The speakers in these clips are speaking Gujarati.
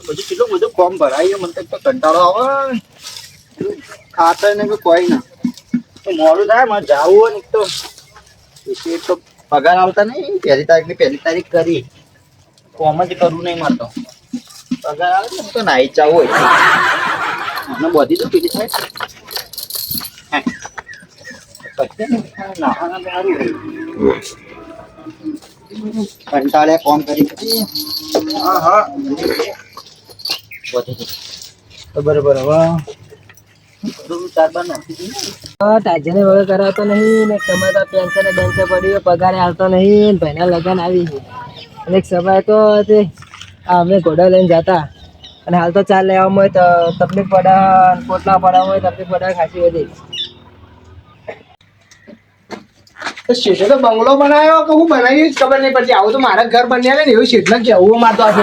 બધું કેટલું બધું ફોર્મ ભરાય મને તો કંટાળો આવે ખાતર ને કોઈ ના તો મોડું થાય મારે જવું હોય ને એક તો પગાર આવતા નહીં પહેલી તારીખ કરી કોમ જ કરવું નહીં મારતો પગાર આવે ને તો નાઈ જવું હોય મને બધી તો પીલી થાય કંટાળે કોમ કરી હા હા બરોબર હવે તાજને વગર કરાવતો નહીં ને કમાતા પેન્શન બેન્શન પડી પગારે આવતો નહીં ભાઈના લગન આવી છે અને એક સમય તો તે અમે ઘોડા લઈને જતા અને હાલ તો ચાલ લેવામાં હોય તો તકલીફ પડે પોટલા પડાવવા હોય તકલીફ પડે ખાસી બધી શેઠે તો બંગલો બનાવ્યો કે હું બનાવી ખબર નહીં પડતી આવું તો મારા ઘર બન્યા ને એવું શેઠને કેવું મારતો આ તો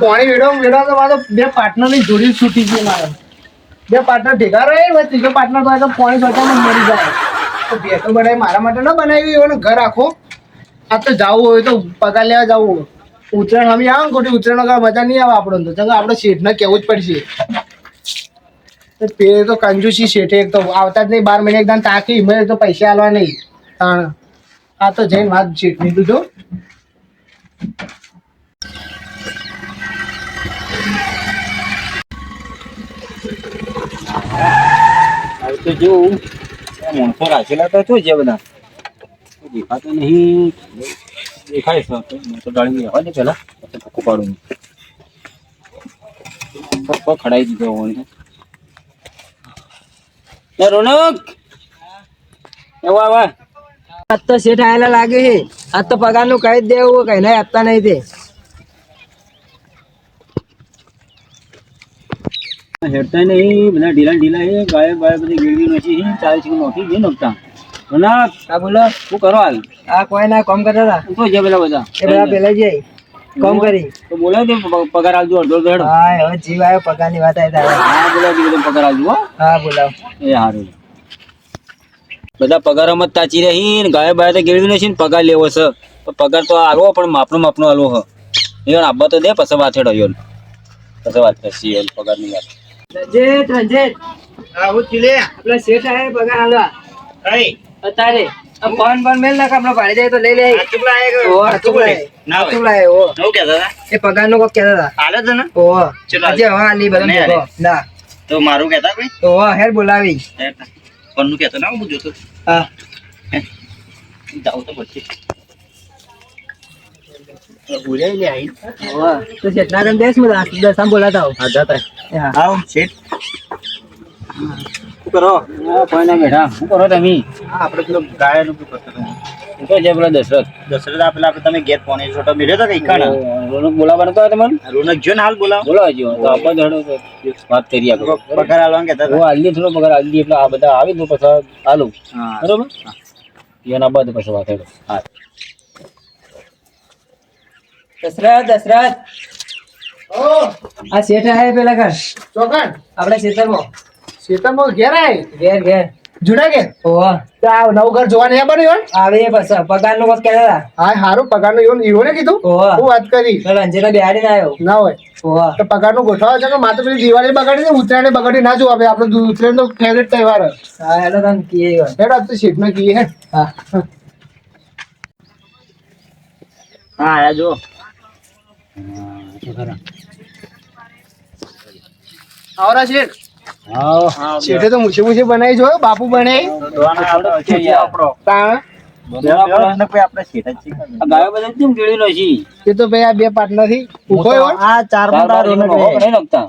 પાણી વેડો તો મારો બે પાર્ટનર ની જોડી છૂટી ગઈ મારે બે પાર્ટનર ભેગા રહે ત્રીજો પાર્ટનર તો પાણી સોચામાં મરી જાય તો બે તો બનાવી મારા માટે ના બનાવી એવો ઘર આખો આ તો જવું હોય તો પગાર લેવા જવું હોય ઉત્તરાયણ અમે આવે ને ખોટી ઉત્તરાયણ મજા નહીં આવે આપણને તો ચાલો આપણે શેઠને કહેવું જ પડશે પે તો કંજુસી શેઠે એક તો આવતા જ નહીં 12 મહિને એકદમ તાકી મેં તો પૈસા આલવા નહીં આ તો જઈને વાત શેઠની દીધો તો જોઉં માણસો રાખેલા તો શું છે બધા દેખાતો નહીં દેખાય છે તો ગાડી રહેવા દે પેલા પછી ધક્કો પાડું ખડાઈ દીધો હોય રોનક એવો આવા આજ તો શેઠ આયેલા લાગે છે આજ તો પગાર નું કહી જ દેવું કઈ નહીં આપતા નહીં તે હેડતા નહીં બધા ઢીલા એ ગાય બધી ગીરવી નથી 40 કિલો નોખી છે નોખતા રોનક હા બોલો શું કરો હાલ આ કોઈ ના કામ કરતા હતા શું છે પેલા બધા એ બધા પેલા જઈ કામ કરી તો બોલાવ દે પગાર આવજો અડધો હેડો હા હવે જીવ આવ્યો પગાર ની વાત આવી હા બોલાવ દે પગાર આવજો હા બોલાવ એ સારું બધા પગારમાં તાચી રહી ને ગાય બાય તો ગેળવી નથી ને પગાર લેવો છે તો પગાર તો આવો પણ માપનો આલો હ ઈવન આબા તો દે પછી વાત હેડો ઈવન પછી વાત કરશી ઈવન પગારની વાત રંજેટ હા હું ચીલે આપલા શેઠ આયા પગાર આલવા કઈ અત્યારે ફોન મેલ નાખ આપણો ભાડી જાય તો લઈ લે ચુકલા ના ચુકલા ઓ નવ કહેતા હતા એ પગાર નું કોક કહેતા હતા હાલે છે ને ઓ ચલો આજે હવે આલી બધા ના તો મારું કહેતા કોઈ તો હેર બોલાવી કોનું કહેતો ના હું જોતો હા જાવ તો પછી તો શેઠના તને દેશ માં દસમ બોલાતા હો હા જાતા હા આવ શેઠ શું કરો કોઈ ના બેઠા શું કરો તમે આપણે પેલો ગાયનું શું કરતો શું કહે છે પેલા દશરથ આપેલા તમે ગેટ પોને છોટો મિલ્યો તો કઈ કાણા રોનક બોલાવવાનું કહો તમને રોનક જો ને હાલ બોલાવો બોલાવજો તો આપણે હેડો વાત કરીએ આપણે પગાર આલવાનું કહેતા હું આલી થોડો પગાર આલી એટલે આ બધા આવી તો પછી આલું હા બરોબર એના બાદ પછી વાત હેડો હા દશરથ ઓ આ શેઠ આયા પેલા ઘર ચોકન આપડે શેતરમાં ઘેર આય ઘેર જુડા કે ઓહો તો આ નવ ઘર જોવા નહીં બન્યું આવે પછી પગાર નું કોક કહેતા હતા હા હારું પગારનું ઈવોને કીધું ઓહો હું વાત કરી રંજેટને બેહાડી ના આવ્યો ના હોય ઓહો તો પગારનું ગોઠવા છે કે માત્ર પેલી દિવાળી બગાડી ને ઉત્તરાયણ બગાડી ના જોવા આપણે આપણો ઉત્તરાયણ તો ફેવરેટ તહેવાર હા હેલો તને કીએ હેડ આજ તો શેઠને કહીએ હે હા હા આયા જો આવરા શેઠ હા શેઠે તો મુછે બનાવી જોયો બાપુ બનાવી તાણ ગાયો બધા કેમ ગેળી નો છે એ તો ભાઈ આ બે પાર્ટનર થી ઉભો હોય આ ચાર નહીં નખતા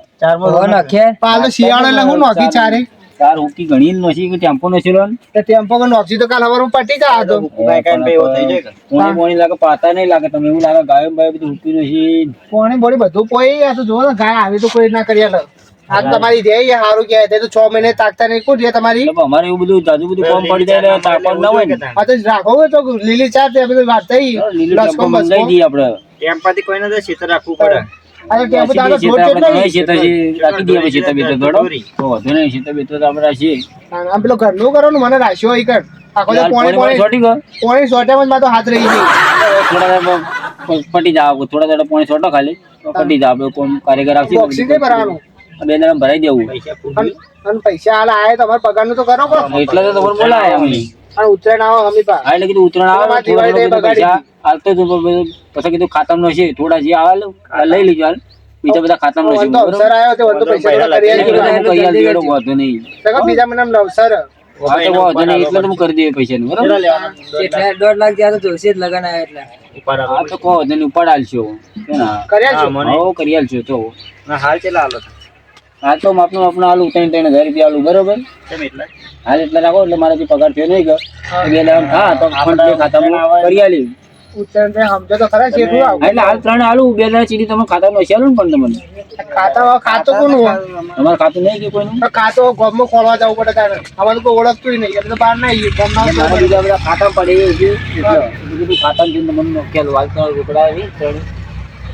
નખે પાલ શિયાળો એટલે હું નોખી ચારે ચાર હુકી ઘણી નો છે કે ટેમ્પો નો છે લોન તો ટેમ્પો કે નોખી તો કાલ હવારમાં પટી જા તો પોણી લાગે પાતા નહીં લાગે તમે એવું લાગે ગાયો બાયો બધું હુકી નો છે પોણી બોડી બધું પોઈ આ તો જો ને ગાય આવી તો કોઈ ના કરી લે આ તમારી દે એ સારું કહેવાય તો 6 મહિને તાકતા નહીં કોઈ તમારી અમારે એવું બધું જાજુ બધું કોમ પડી જાય એટલે તાપણ ના હોય ને આ તો રાખો તો લીલી ચા તે બધી વાત થઈ લીલું ટેમ્પો મંગાઈ દઈએ આપણે ટેમ્પાથી કોઈ ના શેતર રાખવું પડે આ ટેમ્પો પછી તારો શેતર જોર આપણે કેટલો નહીં શેતર છે રાખી દઈએ પછી શેતર બેતર ગળો તો વધુ નહીં શેતર બેતર તો આપણે રાખીએ આમ પેલો ઘરનું કરો ને મને રાખ્યો ઈ કર આખો તો પોણી છોટી ગયો પોણી સોટામાં જ મારો હાથ રહી ગઈ થોડા પટી જાવ થોડા થોડા પોણી છોટો ખાલી પતી જાય આપણે કોમ કારીગર આવશે બોક્સિંગ કઈ ભરવાનું 2 દાડા ભરાઈ દેવું અને પૈસા હાલ આયા તમારે પગારનું તો કરો કો એટલે તો તમારે બોલાય અમે અને ઉત્તરાયણ આવો અમે પા હા એટલે કીધું ઉતરણ આવે દિવાળી થોડા day બગાડી પૈસા હાલતો જ પછી કીધું ખાતામાં હશે થોડા જે આવે લઈ લેજો હાલ બીજા બધા ખાતામાં હશે બરોબર નવસર આવ્યો તે વધુ પૈસા થોડા કરી આલી કરી આલ દેડો વાંધો નહીં સગા બીજા મને નવસર હા તો વાંધો નહીં એટલે તો હું કરી દઈએ પૈસા નું બરોબર એટલે 1.5 લાખ જ્યાં તો જોશે જ લગન આવે એટલે હા તો કહો વાંધો નહીં ઉપાડ આલશો કર્યા છો હો કરી આલશો તો હાલ ચેલા હાલો હા તો આપણું આલુ 3,000 રૂપિયા આલુ બરોબર હાલ એટલે રાખો એટલે મારા જે પગાર થયો નહીં ગયો 2 દાડા હા તો ફંડ પે ખાતામાં કરી આલી ઉત્તરાયણ સમજો તો ખરા શેઠું આવું એટલે હાલ 3 આલુ 2 દાડા ચીડી તમે ખાતામાં હશે આલુ ને પણ તમને ખાતો કોનું તમારે ખાતું નહીં કે કોઈનું ખાતો ગોમમાં ખોલવા જવું પડે તારે અમારું કોઈ ઓળખતું નહીં એટલે તો બહાર નહીં ગોમના મારા બીજા બધા ખાતા પડે એટલે ખાતા જઈને મને કેલ વાલતા રોકડા આવી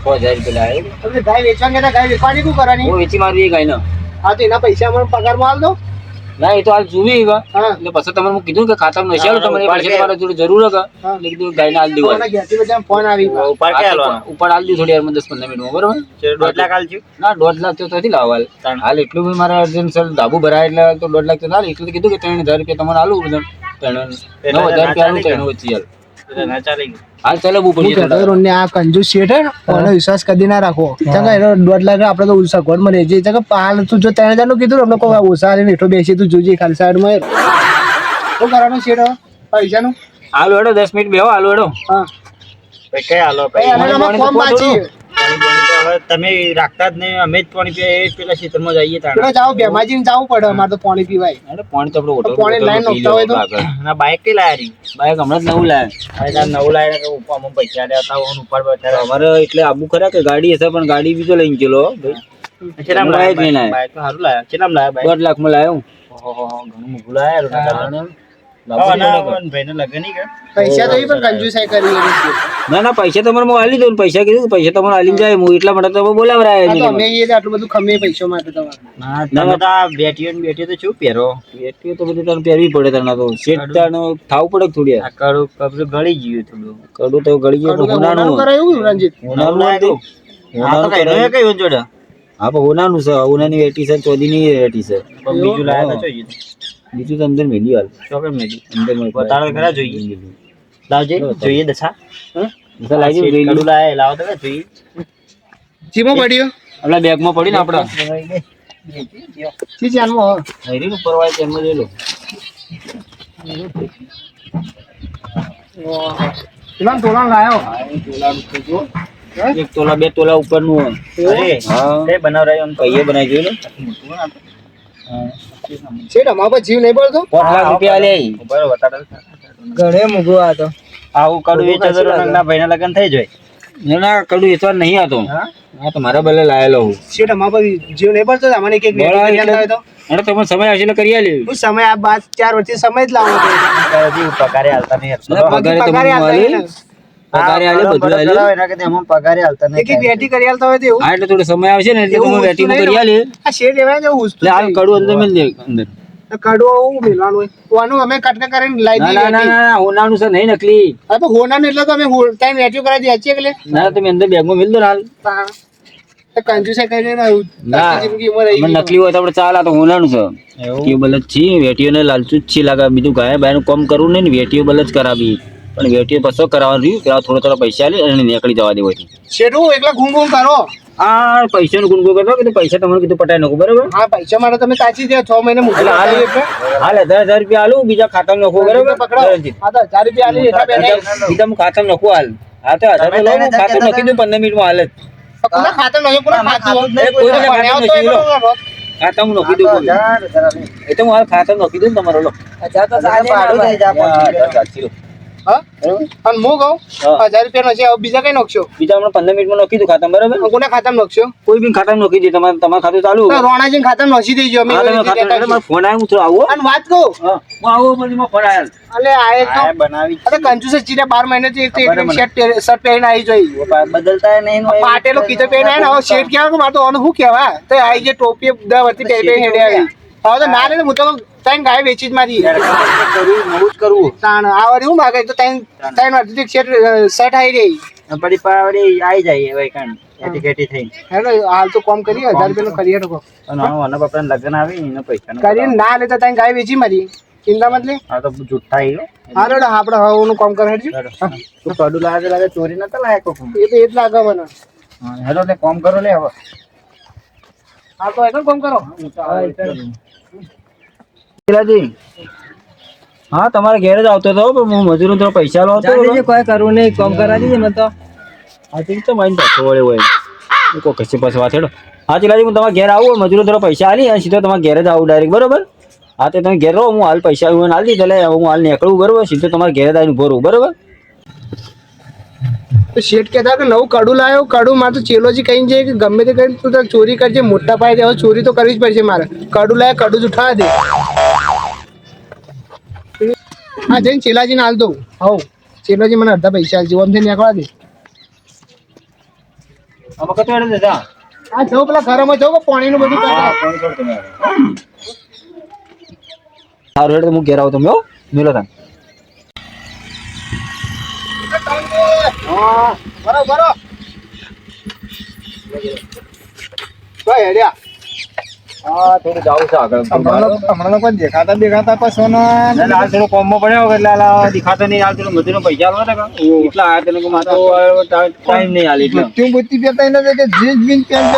3,000 રૂપિયા લાવે તમે ગાય વેચવા ગયા ગાય વેચવાની શું કરવાની હું વેચી મારી ગાય ને હા તો એના પૈસા મને પગારમાં આલ દો ના એ તો હાલ જોવી હા એટલે પછી તમારે હું કીધું કે ખાતામાં નશે તમારે પૈસા તમારા જોડે જરૂર હતા એટલે કીધું ગાયને હાલ દેવા મને ઘેરથી બધા ફોન આવી ગયો ઉપર હાલ દી થોડી વાર 10-15 મિનિટમાં બરોબર 1.5 લાખ હાલ થયું ના 1.5 લાખ તો નથી લાવવા હાલ એટલું બી મારા અર્જન્ટ સર ધાબુ ભરાય એટલે તો 1.5 લાખ તો ના એટલે કીધું કે 3,000 રૂપિયા તમારે આલું બધા 9,000 રૂપિયા આલું તેનો વચ્ચે હાલ હાલ ચાલો બહુ પડી આ કંજૂસ શેઠ એનો વિશ્વાસ કદી ના રાખો ચંગા એનો 1.5 લાખ આપડે તો સગવડ માં રહેજે ચંગા હાલ તું જો 3,000 નું કીધું અમને કોઈ ઓછા આલીને હેઠો બેસી તું જોજે ખાલી સાઈડ માં શું કરવાનું શેઠ પૈસા નું હાલો હેડો 10 મિનિટ બેહો હાલો હેડો હા કઈ હાલો ફોર્મ બાકી તમે રાખતા જ નહીં અમે જ પાણી પીએ એ પેલા ખેતરમાં જઈએ પેલો જાવ બેમાજી ને જવું પડે અમારે તો પાણી પીવાય હેડો પાણી તો આપણે હોટલ પાણી લાઈન નોખતા હોય તો ના બાઈક કઈ લાયા રહી બાઈક હમણાં જ નવું લાયા અરે તાર નવું લાયા કે ઉપર અમને પૈસા લેતા હોય ઉપર બેઠા અમારે એટલે આબુ ખરા કે ગાડી હશે પણ ગાડી બી તો લઈને ગયેલો ભાઈ કેટલામ બાઈક નહીં લાયા બાઈક તો સારું લાયા કેટલામ લાયા બાઈક 1.5 લાખ માં લાયો ઓહો ઘણું મોંઘું લાયા ભાઈને લગન કે પૈસા તો ઈ પણ કંજૂસાઈ કરી એની છે. ના ના પૈસા તમારે હું આલી દઉં પૈસા કીધું પૈસા તમારે આલી જાય હું એટલા માટે તમે બોલાવરાય આ તો અમે એ જ આટલું બધું ખમે પૈસા માટે તમારે ના તમે તો આ બેટીઓ તો શું પહેરો એટલી તો બધી તને પહેરવી પડે તને તો શેઠ તાનો થાવું પડે થોડી આ કડું કબરું ગળી ગયું થોડું કડું તો ગળી ગયું પણ હોનાનું કરાયું રંજીત હોનાનું હતું હોનાનું કરાયું. કઈ જોડે હા પણ હોનાનું છે હોનાની વેટી છે ચોદીની વેટી છે બીજું લાયા તો જોઈએ બીજું તો અંદર મેલી હાલ ચોકડ મેલી અંદર બતાડો ખરા જોઈએ લાવજે જોઈએ દશા દશા લાવી દે જોઈ કડું લાયા લાવો તો જોઈએ ચીમો પડ્યો આપણા બેગમાં પડી ને આપડા ચી જાનમાં હરીન ઉપર વાય તેમ જ લો પેલા તોલા લાયો એક તોલા 2 તોલા ઉપરનું અરે હા તે બનાવ રહ્યો એમ કઈએ બનાવી જોઈ લે શેઠ અમારા પર જીવ નહીં પડતો 5 લાખ રૂપિયા લે ઉપર બતાડો ઘણે મૂગો આ તો આવું કડું વેચે તો ના ભાઈના લગન થઈ જાય ના કડું વેચવા નહીં આતો હા તો મારા બલે લાયેલો હું શેઠ અમારા પર જીવ નહીં પડતો અમને એક બરાબર વેટી હોય તો એટલે તમને સમય આવશે એટલે કરી આલી હું સમય આ 4 વર્ષથી સમય જ લાવો હજી પગારે હાલતા નહીં પગારે તમને આલી પગારે આલી બધું આલી એના કે એમાં પગારે હાલતા એક એક વેટી કરી આલતા હોય તો એવું હા એટલે થોડો સમય આવશે ને એટલે તમે વેટિંગ કરી આલી આ શેઠ એવા જ હું એટલે હાલ કડું અંદર મેલ દે અંદર કાઢવો હું મેલવાનું હોય તો આનું અમે કટકા કરીને લાવી ના ના દઈએ ના હોનાનું છે નહીં નકલી હા તો હોનાનું એટલે તો અમે ટાઈમ વેટ્યુ કરાવી દઈએ છીએ એટલે ના તમે અંદર બેગમાં મેલ દો ને હાલ કંજુસાઈ કરીને ના જિંદગીમાં રહી મને નકલી હોય તો આપણે ચાલ આ તો હોનાનું છે વેટીઓ બલ જ છે વેટીઓને લાલચું જ છે લાગે બીજું ગાય બાયનું કામ કરવું નહીં ને વેટીઓ બલ જ કરાવી પણ વેટીઓ પછો કરાવવાનું રહ્યું પેલા થોડા પૈસા લે અને નીકળી જવા દેવો શેઠું એકલા ઘૂમ ઘૂમ કરો આ પૈસાનું ગુણગો કરતો કીધું પૈસા તમારે કીધું પટાઈ નાખો બરાબર હા પૈસા માટે તમે સાચી દે 6 મહિને મૂકી એટલે હાલ એટલે હાલ 10,000 રૂપિયા આલું બીજા ખાતામાં નાખો બરાબર પકડો હા તો 1000 રૂપિયા આલી એકા બે નહીં બીજા હું ખાતામાં નાખું હાલ હા તો 1000 લઉં ખાતું નાખી દઉં 15 મિનિટમાં હાલ જ કોના ખાતે નહીં કોના ખાતું કોઈને ભણ્યા તો ખાતું એ કરો. ખાતામાં નાખી દઉં એ તો હું હાલ ખાતામાં નાખી દઉં ને તમારો લો હજાર તો ચાલે ને ભાઈ. હા અને હું કહું 1000 રૂપિયા નો છે હવે બીજા કઈ નાખશો બીજા હમણાં 15 મિનિટમાં નાખી દઉં ખાતામાં બરાબર કોના ખાતામાં નાખશો કોઈ બી ખાતામાં નાખી દે તમારું ખાતું ચાલુ તો રોણાજી ખાતામાં નાખી દેજો અમે હા તમે ખાતામાં મારો ફોન આવ્યો હું થોડો આવો અને વાત કહું હા હું આવો પછી માં ફોન આવ્યો અલે આ તો બનાવી અરે કંજુસ ચીડા 12 મહિનેથી એક શર્ટ પહેરીને આવી જોઈ બદલતા નહીં પાટેલો કીધો પહેરીને આવ્યા ને હવે શેઠ કહેવા કે મારે તો આનું શું કહેવા તો આવી જે ટોપી 10 વર્ષથી પહેરી હેડે આવી હવે તો ના લે ને હું તો ત્રણ ગાય વેચી જ મારી નવું જ કરવું તાણ આ વાર એવું માગે તો ત્રણ વાર શર્ટ આવી રહી પડી પાવડી આવી જાય હવે કાંઈ કેટી કેટી થઈ હેલો હાલ તો કોમ કરી 1000 રૂપિયાનું કરીએ તો અને આના બાપાને લગ્ન આવે એના પૈસા કરીને ના લેતા ત્રણ ગાય વેચી મારી ચિંતા મત લે આ તો જુઠ્ઠા આવ્યો હા રેડો આપણે હવાનું કામ કરે હેડજો તું પડું લાગે ચોરી નતા લાયક એ તો એ જ લાગે મને હેલો ને કોમ કરો લે હવે હા તો એટલું કામ કરો શીલાજી હા તમારા ઘેર જ આવતો હતો પણ હું મજૂરો થોડો પૈસા લો ચાલી કોઈ કરવું નહીં કામ કરા દીજે મને તો હા ઠીક તો મારી પાછો વળે હોય કોઈ કશી પાસે વાત હેડો હા શીલાજી હું તમારા ઘેર આવું મજૂરો થોડો પૈસા આલી અને સીધો તમારા ઘેર જ આવું ડાયરેક્ટ બરોબર હા તો તમે ઘેર રહો હું હાલ પૈસા હું હાલ દીધે એટલે હું હાલ નીકળું બરોબર સીધો તમારા ઘેર જ આવીને ભરું બરોબર તો શેઠ કહેતા કે નવું કડું લાવ્યો કડું મારે તો ચેલોજી કહીને જાય કે ગમે તે કરીને તું તાર ચોરી કરજે મોટા પાયે હવે ચોરી તો કરવી જ પડશે મારે કડું લાવે કડું જ ઉઠાવા દે હા જઈને ચેલાજીને હાલ દઉં હવ ચેલાજી મને અડધા પૈસા આલજો આમ થઈને નીકળવા દે આમાં કતો હેડો દાદા હા જાઉં પેલા ઘરમાં જાઉં કે પાણીનું બધું કરતા સારું હેડો હું ઘેર આવું તમે મેલો તમે બરો બરો ભાઈ હેડ્યા હા થોડું જાવું છે આગળ હમણાં કોઈ દેખાતા પછી એટલે હાલ થોડો કોમમાં પડ્યો એટલે હાલ દેખાતો નહીં હાલ થોડો મજૂરનો પૈસા આલવા હતા એટલા આયા તને કે મારે ટાઈમ નહીં હાલ એટલે બુદ્ધિ પહેરતા એને કે જીન્સ બીન પેન્ટ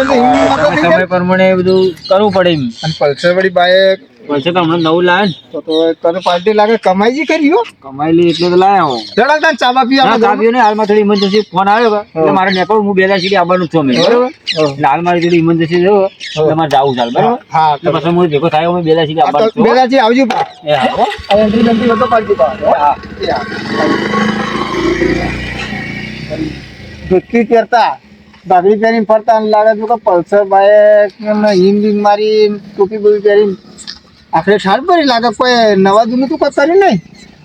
સમય પ્રમાણે બધું કરવું પડે એમ અને પલ્સર વાળી બાઈક પૈસા તો હમણાં નવું લાવે ને તો તને પાર્ટી લાગે કમાઈ કરી હો કમાયેલી એટલે તો લાયા હું જરા તાન ચા બા પીવા કાપ્યો ને હાલમાં થોડી ઇમરજન્સી ફોન આવ્યો એટલે મારે નીકળવું હું બેલા સીડી આવવાનું છું અમે બરોબર એટલે હાલ મારી થોડી ઇમરજન્સી થયો એટલે મારે જવું ચાલ બરોબર હા એટલે પછી હું ભેગો થાય હું બેલા સીડી આવવાનું છું બેલાજી આવજો એ હા હો. એન્ટ્રી બેન્ટ્રી બધો પાર્ટી પા દુઃખી કરતા બાગડી પહેરીને ફરતા અને લાગે છે કે પલ્સર બાઈક હિંગ મારી ટોપી બોપી પહેરીને આખરે ઠાર પડી લાગે કોઈ નવા જૂનું તું કોઈ કર્યું નહીં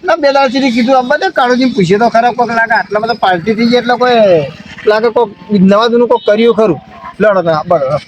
ના બેલા સુધી કીધું આ બધા કાળોજી પૂછે તો ખરાબ કોઈક લાગે આટલા બધા પાર્ટી થઈ જાય એટલે કોઈ લાગે કોઈક નવા જૂનું કોઈ કર્યું ખરું લડો તમે બરાબર